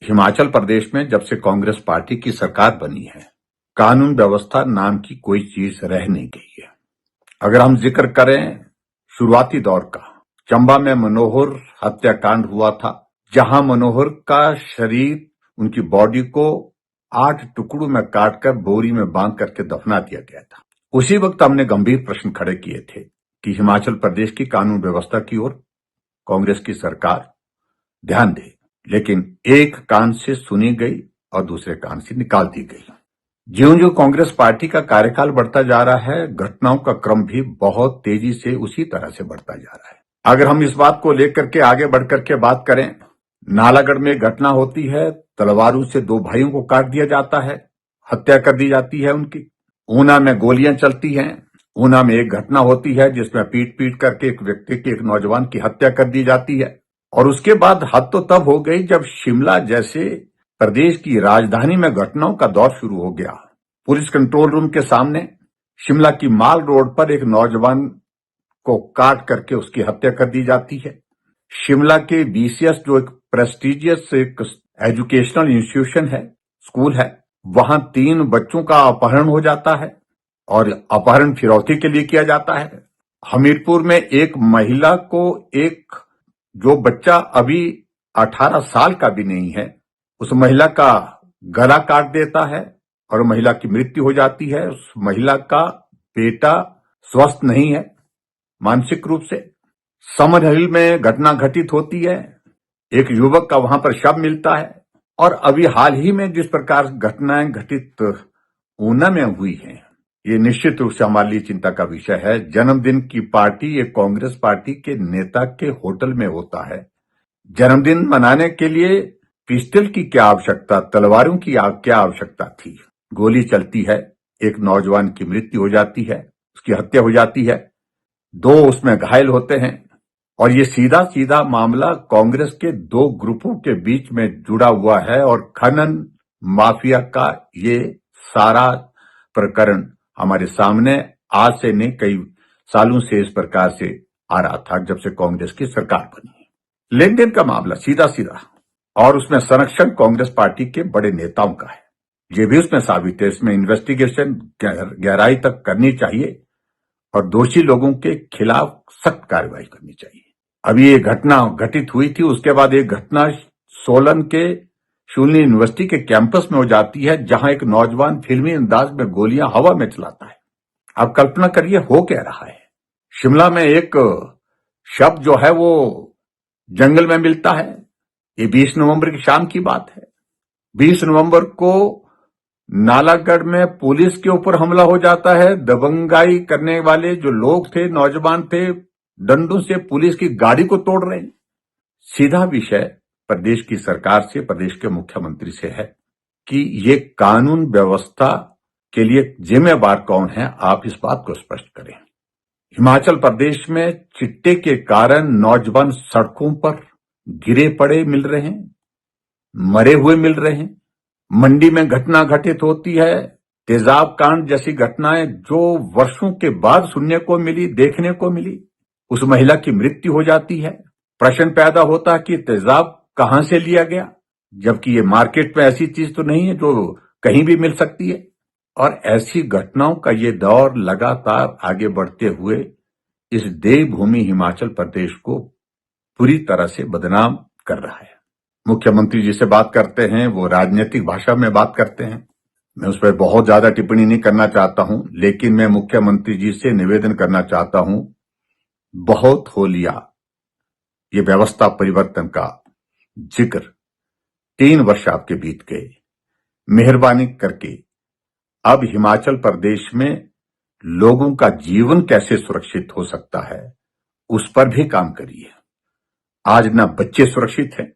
हिमाचल प्रदेश में जब से कांग्रेस पार्टी की सरकार बनी है, कानून व्यवस्था नाम की कोई चीज रह नहीं गई है। अगर हम जिक्र करें शुरुआती दौर का, चंबा में मनोहर हत्याकांड हुआ था, जहां मनोहर का शरीर, उनकी बॉडी को 8 टुकड़ों में काटकर बोरी में बांध करके दफना दिया गया था। उसी वक्त हमने गंभीर प्रश्न खड़े किए थे कि हिमाचल प्रदेश की कानून व्यवस्था की ओर कांग्रेस की सरकार ध्यान दे, लेकिन एक कान से सुनी गई और दूसरे कान से निकाल दी गई। ज्यों-ज्यों कांग्रेस पार्टी का कार्यकाल बढ़ता जा रहा है, घटनाओं का क्रम भी बहुत तेजी से उसी तरह से बढ़ता जा रहा है। अगर हम इस बात को लेकर के आगे बढ़कर के बात करें, नालागढ़ में घटना होती है, तलवारों से 2 भाइयों को काट दिया जाता है, हत्या कर दी जाती है उनकी। ऊना में गोलियां चलती हैं। ऊना में एक घटना होती है जिसमें पीट करके एक व्यक्ति की, एक नौजवान की हत्या कर दी जाती है। और उसके बाद हद तो तब हो गई जब शिमला जैसे प्रदेश की राजधानी में घटनाओं का दौर शुरू हो गया। पुलिस कंट्रोल रूम के सामने शिमला की माल रोड पर एक नौजवान को काट करके उसकी हत्या कर दी जाती है। शिमला के बीसीएस, जो एक प्रेस्टिजियस एक एजुकेशनल इंस्टीट्यूशन है, स्कूल है, वहां 3 बच्चों का अपहरण हो जाता है और अपहरण फिरौती के लिए किया जाता है। हमीरपुर में एक महिला को, एक जो बच्चा अभी 18 साल का भी नहीं है, उस महिला का गला काट देता है और महिला की मृत्यु हो जाती है। उस महिला का बेटा स्वस्थ नहीं है मानसिक रूप से। समर हिल में घटना घटित होती है, एक युवक का वहां पर शव मिलता है। और अभी हाल ही में जिस प्रकार घटनाएं घटित ऊना में हुई हैं, ये निश्चित रूप से हमारे लिए चिंता का विषय है। जन्मदिन की पार्टी एक कांग्रेस पार्टी के नेता के होटल में होता है। जन्मदिन मनाने के लिए पिस्टल की क्या आवश्यकता, तलवारों की क्या आवश्यकता थी? गोली चलती है, एक नौजवान की मृत्यु हो जाती है, उसकी हत्या हो जाती है, 2 उसमें घायल होते हैं। और ये सीधा सीधा मामला कांग्रेस के 2 ग्रुपों के बीच में जुड़ा हुआ है और खनन माफिया का ये सारा प्रकरण हमारे सामने आज से नहीं, कई सालों से इस प्रकार से आ रहा था जब से कांग्रेस की सरकार बनी है। लेन देन का मामला सीधा सीधा, और उसमें संरक्षण कांग्रेस पार्टी के बड़े नेताओं का है, ये भी उसमें साबित है। इसमें इन्वेस्टिगेशन गहराई तक करनी चाहिए और दोषी लोगों के खिलाफ सख्त कार्रवाई करनी चाहिए। अभी ये घटना घटित हुई थी, उसके बाद एक घटना सोलन के शूलिनी यूनिवर्सिटी के कैंपस में हो जाती है, जहां एक नौजवान फिल्मी अंदाज में गोलियां हवा में चलाता है। आप कल्पना करिए हो क्या रहा है। शिमला में एक शव जो है वो जंगल में मिलता है। ये 20 नवंबर की शाम की बात है। 20 नवंबर को नालागढ़ में पुलिस के ऊपर हमला हो जाता है। दबंगाई करने वाले जो लोग थे, नौजवान थे, डंडों से पुलिस की गाड़ी को तोड़ रहे हैं। सीधा विषय प्रदेश की सरकार से, प्रदेश के मुख्यमंत्री से है कि ये कानून व्यवस्था के लिए जिम्मेवार कौन है, आप इस बात को स्पष्ट करें। हिमाचल प्रदेश में चिट्टे के कारण नौजवान सड़कों पर गिरे पड़े मिल रहे हैं, मरे हुए मिल रहे हैं। मंडी में घटना घटित होती है, तेजाब कांड जैसी घटनाएं जो वर्षों के बाद सुनने को मिली, देखने को मिली। उस महिला की मृत्यु हो जाती है। प्रश्न पैदा होता कि तेजाब कहां से लिया गया, जबकि ये मार्केट में ऐसी चीज तो नहीं है जो कहीं भी मिल सकती है। और ऐसी घटनाओं का ये दौर लगातार आगे बढ़ते हुए इस देवभूमि हिमाचल प्रदेश को पूरी तरह से बदनाम कर रहा है। मुख्यमंत्री जी से बात करते हैं, वो राजनीतिक भाषा में बात करते हैं। मैं उस पर बहुत ज्यादा टिप्पणी नहीं करना चाहता हूं, लेकिन मैं मुख्यमंत्री जी से निवेदन करना चाहता हूं, बहुत हो लिया ये व्यवस्था परिवर्तन का जिक्र। 3 वर्ष आपके बीत गए, मेहरबानी करके अब हिमाचल प्रदेश में लोगों का जीवन कैसे सुरक्षित हो सकता है, उस पर भी काम करिए। आज ना बच्चे सुरक्षित हैं,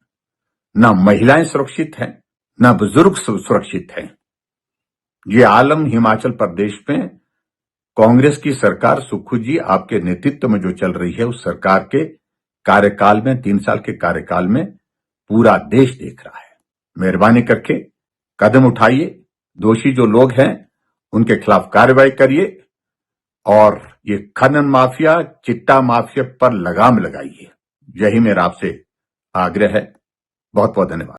ना महिलाएं सुरक्षित हैं, ना बुजुर्ग सुरक्षित हैं। ये आलम हिमाचल प्रदेश में कांग्रेस की सरकार, सुक्खू जी आपके नेतृत्व में जो चल रही है, उस सरकार के कार्यकाल में, 3 साल के कार्यकाल में पूरा देश देख रहा है। मेहरबानी करके कदम उठाइए, दोषी जो लोग हैं उनके खिलाफ कार्रवाई करिए और ये खनन माफिया, चिट्टा माफिया पर लगाम लगाइए। यही मेरा आपसे आग्रह है। बहुत बहुत धन्यवाद।